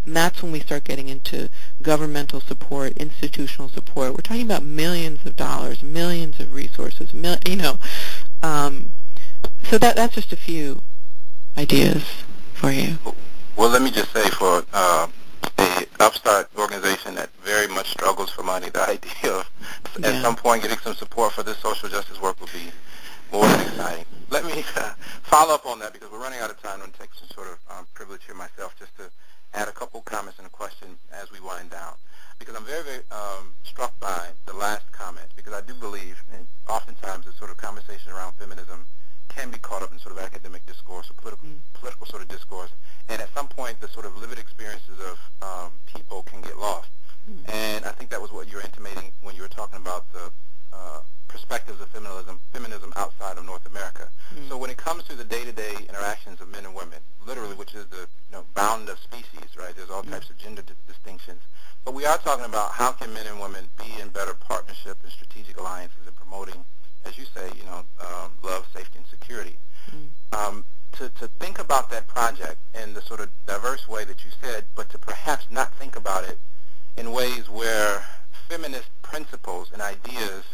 And that's when we start getting into governmental support, institutional support. We're talking about millions of dollars, millions of resources, so that's just a few ideas for you. Well, let me just say, for a upstart organization that very much struggles for money, the idea of at some point getting some support for this social justice work would be more than exciting. Let me follow up on that, because we're running out of time. I'm going to take some sort of privilege here myself just to add a couple comments and a question as we wind down, because I'm very, very struck by the last comment, because I do believe, and oftentimes this sort of conversation around feminism can be caught up in sort of academic discourse or political sort of discourse, and at some point the sort of lived experiences of people can get lost. And I think that was what you were intimating when you were talking about the perspectives of feminism outside of North America. So when it comes to the day-to-day interactions of men and women, literally, which is the bound of species, right? There's all types of gender distinctions. But we are talking about how can men and women be in better partnership and strategic alliances in promoting, as you say, love, safety, and security. To think about that project in the sort of diverse way that you said, but to perhaps not think about it in ways where feminist principles and ideas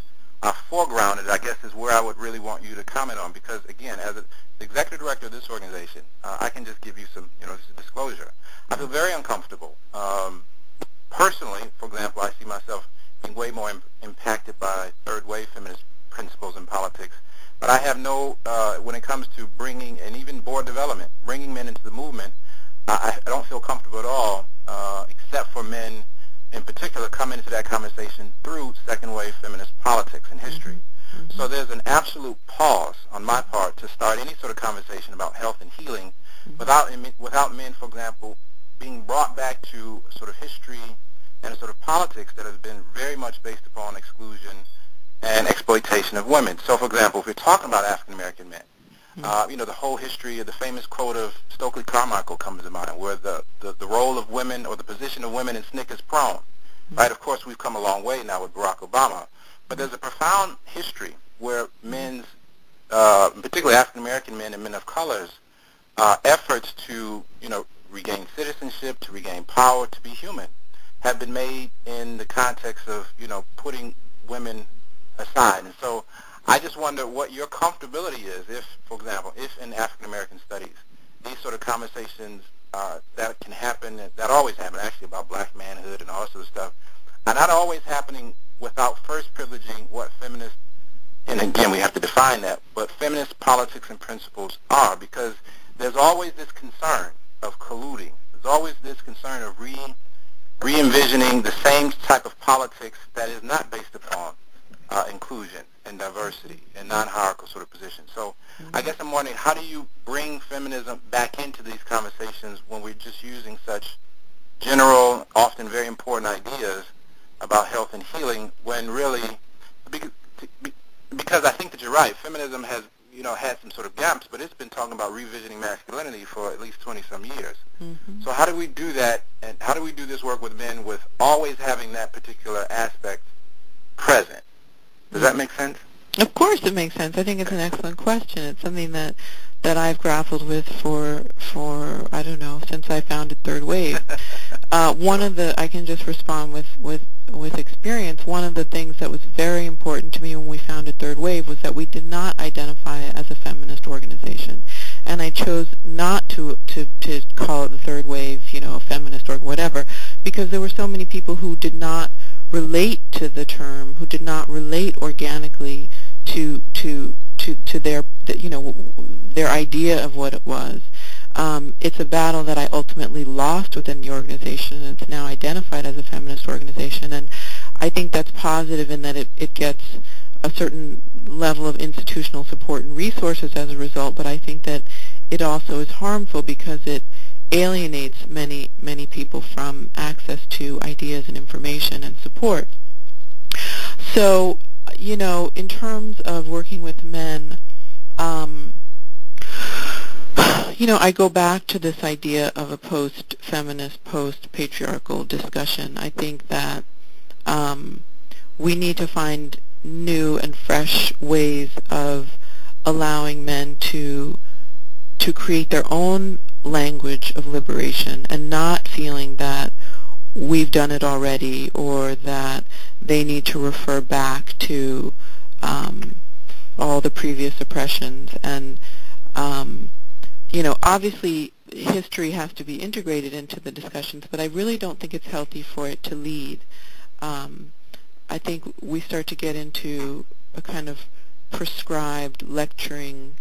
are foregrounded, I guess, is where I would really want you to comment on. Because, again, as the executive director of this organization, I can just give you some, this is a disclosure. I feel very uncomfortable. Personally, for example, I see myself being way more impacted by third-wave feminist principles in politics. But I have no, when it comes to bringing, and even board development, bringing men into the movement, I don't feel comfortable at all, except for men in particular coming into that conversation through second-wave feminist politics and history. So there's an absolute pause on my part to start any sort of conversation about health and healing without men, for example, being brought back to sort of history and a sort of politics that has been very much based upon exclusion and exploitation of women. So, for example, if we're talking about African-American men, the whole history of the famous quote of Stokely Carmichael comes to mind, where the role of women or the position of women in SNCC is prone. Right? Of course, we've come a long way now with Barack Obama, but there's a profound history where men's, particularly African-American men and men of colors, efforts to, regain citizenship, to regain power, to be human, have been made in the context of, putting women aside. And so I just wonder what your comfortability is if, for example, if in African-American studies, these sort of conversations that can happen, that always happen, actually, about black manhood and all that sort of stuff, are not always happening without first privileging what feminist, and again, we have to define that, what feminist politics and principles are, because there's always this concern of colluding. There's always this concern of re-envisioning the same type of politics that is not based upon inclusion and diversity and non-hierarchical sort of positions. So I guess I'm wondering, how do you bring feminism back into these conversations when we're just using such general, often very important ideas about health and healing, when really, because I think that you're right, feminism has, had some sort of gaps, but it's been talking about revisiting masculinity for at least 20-some years. So how do we do that, and how do we do this work with men with always having that particular aspect present? Does that make sense? Of course it makes sense. I think it's an excellent question. It's something that I've grappled with for I don't know, since I founded Third Wave. I can just respond with experience. One of the things that was very important to me when we founded Third Wave was that we did not identify it as a feminist organization. And I chose not to call it the Third Wave, a feminist or whatever, because there were so many people who did not relate to the term, who did not relate organically to their idea of what it was. It's a battle that I ultimately lost within the organization, and it's now identified as a feminist organization. And I think that's positive in that it gets a certain level of institutional support and resources as a result, but I think that it also is harmful because it alienates many people from access to ideas and information and support. So, in terms of working with men, I go back to this idea of a post-feminist, post-patriarchal discussion. I think that we need to find new and fresh ways of allowing men to create their own language of liberation and not feeling that we've done it already, or that they need to refer back to all the previous oppressions. And obviously history has to be integrated into the discussions, but I really don't think it's healthy for it to lead. I think we start to get into a kind of prescribed lecturing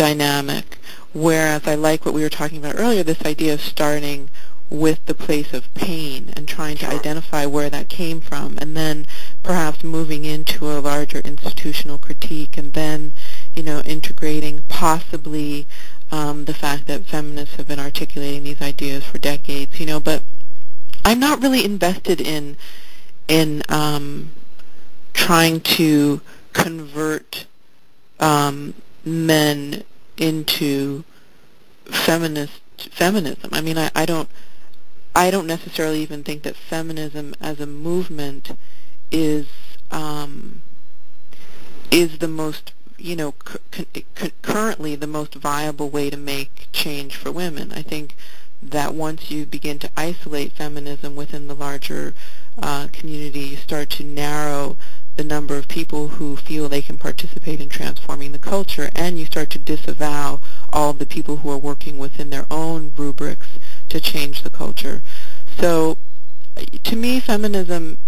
dynamic, whereas I like what we were talking about earlier, this idea of starting with the place of pain and trying to identify where that came from, and then perhaps moving into a larger institutional critique, and then integrating possibly the fact that feminists have been articulating these ideas for decades, but I'm not really invested in trying to convert men into feminism. I mean, I don't necessarily even think that feminism as a movement is the most, currently the most viable way to make change for women. I think that once you begin to isolate feminism within the larger community, you start to narrow the number of people who feel they can participate in transforming the culture, and you start to disavow all of the people who are working within their own rubrics to change the culture. So to me, feminism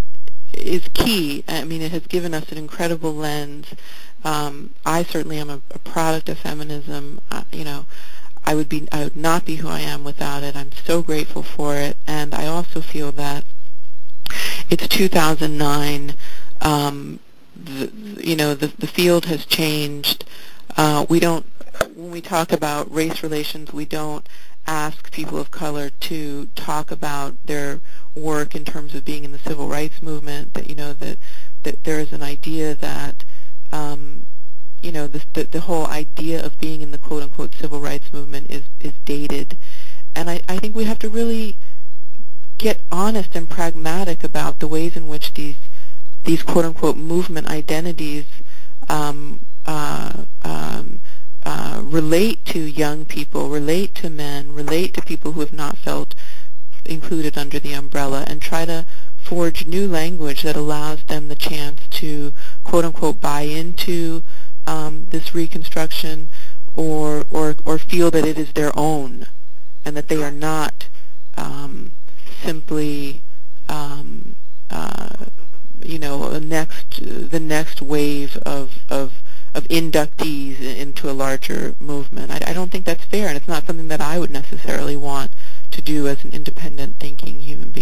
is key. I mean, it has given us an incredible lens. I certainly am a product of feminism. I would not be who I am without it. I'm so grateful for it, and I also feel that it's 2009. The field has changed. When we talk about race relations, we don't ask people of color to talk about their work in terms of being in the civil rights movement. That there is an idea that the whole idea of being in the quote-unquote civil rights movement is dated. And I think we have to really get honest and pragmatic about the ways in which these quote-unquote movement identities relate to young people, relate to men, relate to people who have not felt included under the umbrella, and try to forge new language that allows them the chance to quote-unquote buy into this reconstruction, or feel that it is their own, and that they are not simply the next wave of inductees into a larger movement. I don't think that's fair, and it's not something that I would necessarily want to do as an independent thinking human being.